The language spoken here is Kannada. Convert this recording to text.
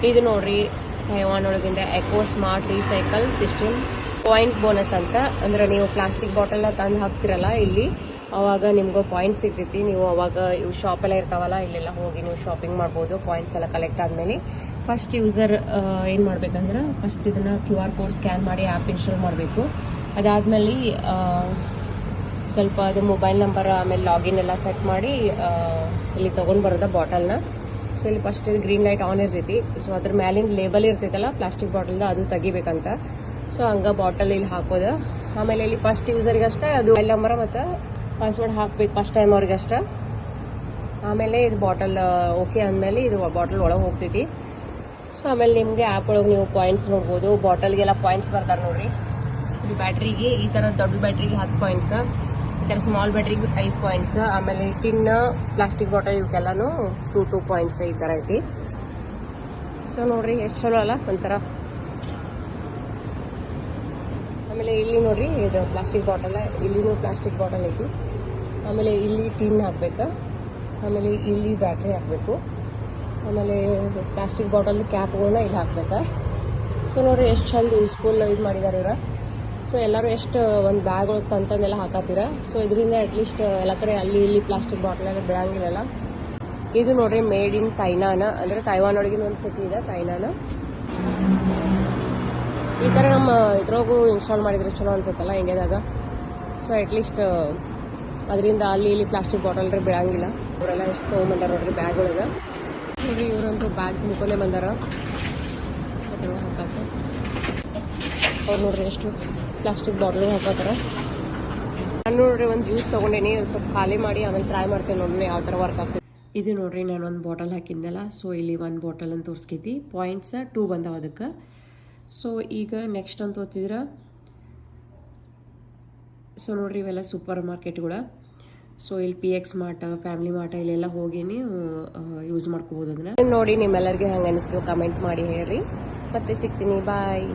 ಇದು ನೋಡ್ರಿ ತೈವಾನ್ ಒಳಗಿಂದ eco smart recycle system point bonus ಅಂತ. ಅಂದ್ರೆ ನೀವು ಪ್ಲಾಸ್ಟಿಕ್ ಬಾಟಲ್ನ ತಂದು ಹಾಕ್ತಿರಲ್ಲ ಇಲ್ಲಿ, ಅವಾಗ ನಿಮ್ಗೆ ಪಾಯಿಂಟ್ ಸಿಗ್ತೈತಿ. ನೀವು ಅವಾಗ ಇವು ಶಾಪ್ ಎಲ್ಲ ಇರ್ತಾವಲ್ಲ, ಇಲ್ಲೆಲ್ಲ ಹೋಗಿ ನೀವು ಶಾಪಿಂಗ್ ಮಾಡ್ಬೋದು. ಪಾಯಿಂಟ್ಸ್ ಎಲ್ಲ ಕಲೆಕ್ಟ್ ಆದ್ಮೇಲೆ ಫಸ್ಟ್ ಯೂಸರ್ ಏನು ಮಾಡ್ಬೇಕಂದ್ರೆ ಫಸ್ಟ್ ಇದನ್ನ QR ಕೋಡ್ ಸ್ಕ್ಯಾನ್ ಮಾಡಿ ಆ್ಯಪ್ ಇನ್ಸ್ಟಾಲ್ ಮಾಡಬೇಕು. ಅದಾದ್ಮೇಲೆ ಸ್ವಲ್ಪ ಅದು ಮೊಬೈಲ್ ನಂಬರ್ ಆಮೇಲೆ ಲಾಗಿನ್ ಎಲ್ಲ ಸೆಟ್ ಮಾಡಿ ಇಲ್ಲಿ ತೊಗೊಂಡು ಬರೋದ ಬಾಟಲ್ನ. ಸೊ ಇಲ್ಲಿ ಫಸ್ಟ್ ಇದು ಗ್ರೀನ್ ಲೈಟ್ ಆನ್ ಇರ್ತೈತಿ. ಸೊ ಅದ್ರ ಮ್ಯಾಲಿನ ಲೇಬಲ್ ಇರ್ತೈತಲ್ಲ ಪ್ಲಾಸ್ಟಿಕ್ ಬಾಟಲ್ದ, ಅದು ತೆಗಿಬೇಕಂತ. ಸೊ ಹಂಗೆ ಬಾಟಲ್ ಇಲ್ಲಿ ಹಾಕೋದ. ಆಮೇಲೆ ಇಲ್ಲಿ ಫಸ್ಟ್ ಯೂಸರ್ಗಷ್ಟೇ ಅದು ಮೊಬೈಲ್ ನಂಬರ್ ಮತ್ತು ಪಾಸ್ವರ್ಡ್ ಹಾಕ್ಬೇಕು ಫಸ್ಟ್ ಟೈಮ್ ಅವ್ರಿಗಷ್ಟೇ. ಆಮೇಲೆ ಇದು ಬಾಟಲ್ ಓಕೆ ಅಂದಮೇಲೆ ಇದು ಬಾಟಲ್ ಒಳಗೆ ಹೋಗ್ತೈತಿ. ಸೊ ಆಮೇಲೆ ನಿಮಗೆ ಆ್ಯಪ್ ಒಳಗೆ ನೀವು ಪಾಯಿಂಟ್ಸ್ ನೋಡ್ಬೋದು. ಬಾಟಲ್ಗೆಲ್ಲ ಪಾಯಿಂಟ್ಸ್ ಬರ್ತಾರೆ ನೋಡ್ರಿ. ಇಲ್ಲಿ ಬ್ಯಾಟ್ರಿಗೆ ಈ ಥರ ದೊಡ್ಡ ಬ್ಯಾಟ್ರಿಗೆ 10 ಪಾಯಿಂಟ್ಸ್, ಈ ಥರ ಸ್ಮಾಲ್ ಬ್ಯಾಟ್ರಿಗೆ 5 ಪಾಯಿಂಟ್ಸ್, ಆಮೇಲೆ ಟಿನ್ ಪ್ಲಾಸ್ಟಿಕ್ ಬಾಟಲ್ ಇವಕ್ಕೆಲ್ಲಾನು 2 ಪಾಯಿಂಟ್ಸ್ ಈ ಥರ ಐತಿ. ಸೊ ನೋಡ್ರಿ ಎಷ್ಟು ಚಲೋ ಅಲ್ಲ ಒಂಥರ. ಆಮೇಲೆ ಇಲ್ಲಿ ನೋಡ್ರಿ ಇದು ಪ್ಲಾಸ್ಟಿಕ್ ಬಾಟಲ್, ಇಲ್ಲಿನೂ ಪ್ಲಾಸ್ಟಿಕ್ ಬಾಟಲ್ ಐತಿ. ಆಮೇಲೆ ಇಲ್ಲಿ ಟಿನ್ ಹಾಕ್ಬೇಕು, ಆಮೇಲೆ ಇಲ್ಲಿ ಬ್ಯಾಟ್ರಿ ಹಾಕಬೇಕು, ಆಮೇಲೆ ಪ್ಲಾಸ್ಟಿಕ್ ಬಾಟಲ್ ಕ್ಯಾಪ್ಗಳನ್ನ ಇಲ್ಲಿ ಹಾಕ್ಬೇಕು. ಸೊ ನೋಡ್ರಿ ಎಷ್ಟು ಚಂದ ಯೂಸ್ಫುಲ್ ಇದು ಮಾಡಿದ್ದಾರೆ ಇವ್ರು. ಸೊ ಎಲ್ಲರೂ ಎಷ್ಟು ಒಂದು ಬ್ಯಾಗ್ ಒಳಗೆ ತಂತಂದೆಲ್ಲ ಹಾಕತ್ತೀರ. ಸೊ ಇದರಿಂದ ಅಟ್ಲೀಸ್ಟ್ ಎಲ್ಲ ಕಡೆ ಅಲ್ಲಿ ಇಲ್ಲಿ ಪ್ಲಾಸ್ಟಿಕ್ ಬಾಟಲ್ ಎಲ್ಲ ಬಿಡಂಗಿಲ್ಲಲ್ಲ. ಇದು ನೋಡ್ರಿ ಮೇಡ್ ಇನ್ ತೈನಾನ, ಅಂದರೆ ತೈವಾನ್ ಒಳಗಿನ ಒಂದು ಸಿಟಿ ಇದೆ ತೈನಾನ. ಈ ಥರ ನಮ್ಮ ಇದ್ರಾಗೂ ಇನ್ಸ್ಟಾಲ್ ಮಾಡಿದ್ರೆ ಚಲೋ ಅನ್ಸುತ್ತಲ್ಲ ಇಂಡಿಯಾದಾಗ. ಸೊ ಅಟ್ಲೀಸ್ಟ್ ಅದರಿಂದ ಅಲ್ಲಿ ಇಲ್ಲಿ ಪ್ಲಾಸ್ಟಿಕ್ ಬಾಟಲ್ ಬಿಡಂಗಿಲ್ಲ. ಅವರೆಲ್ಲ ಎಷ್ಟು ತೊಗೊಂಬಂದಾರ ನೋಡ್ರಿ ಬ್ಯಾಗ್ ಒಳಗೆ. ನೋಡ್ರಿ ಇವರಂತೂ ಬ್ಯಾಗ್ ತುಂಬ್ಕೊಂಡೇ ಬಂದಾರ ಹಾಕಕ್ಕೆ. ಅವ್ರು ನೋಡ್ರಿ ಎಷ್ಟು ಪ್ಲಾಸ್ಟಿಕ್ ಬಾಟಲ್ ಹಾಕೋತಾರ. ನಾನು ನೋಡ್ರಿ ಒಂದು ಜ್ಯೂಸ್ ತೊಗೊಂಡೇನಿ, ಸ್ವಲ್ಪ ಖಾಲಿ ಮಾಡಿ ಆಮೇಲೆ ಟ್ರೈ ಮಾಡ್ತೇನೆ ನೋಡ್ರಿ ಯಾವ ಥರ ವರ್ಕ್ ಆಗ್ತದೆ. ಇದು ನೋಡ್ರಿ ನಾನು ಒಂದು ಬಾಟಲ್ ಹಾಕಿದ್ದೆಲ್ಲ. ಸೊ ಇಲ್ಲಿ 1 ಬಾಟಲ್ ಅಂತ ತೋರಿಸ್ಕೈತಿ, ಪಾಯಿಂಟ್ಸ್ 2 ಬಂದಾವ ಅದಕ್ಕೆ. ಸೊ ಈಗ ನೆಕ್ಸ್ಟ್ ಅಂತ ಓದ್ತಿದ್ರೆ, ಸೊ ನೋಡ್ರಿ ಇವೆಲ್ಲ ಸೂಪರ್ ಮಾರ್ಕೆಟ್ಗಳು. ಸೊ ಇಲ್ಲಿ PX ಮಾರ್ಟ್, ಫ್ಯಾಮಿಲಿ ಮಾರ್ಟ್ ಇಲ್ಲೆಲ್ಲ ಹೋಗಿ ನೀವು ಯೂಸ್ ಮಾಡ್ಕೋಬೋದು ಅದನ್ನ. ನೋಡಿ ನಿಮ್ಮೆಲ್ಲರಿಗೂ ಹೆಂಗೆ ಅನಿಸ್ತು ಕಮೆಂಟ್ ಮಾಡಿ ಹೇಳ್ರಿ. ಮತ್ತೆ ಸಿಗ್ತೀನಿ, ಬಾಯ್.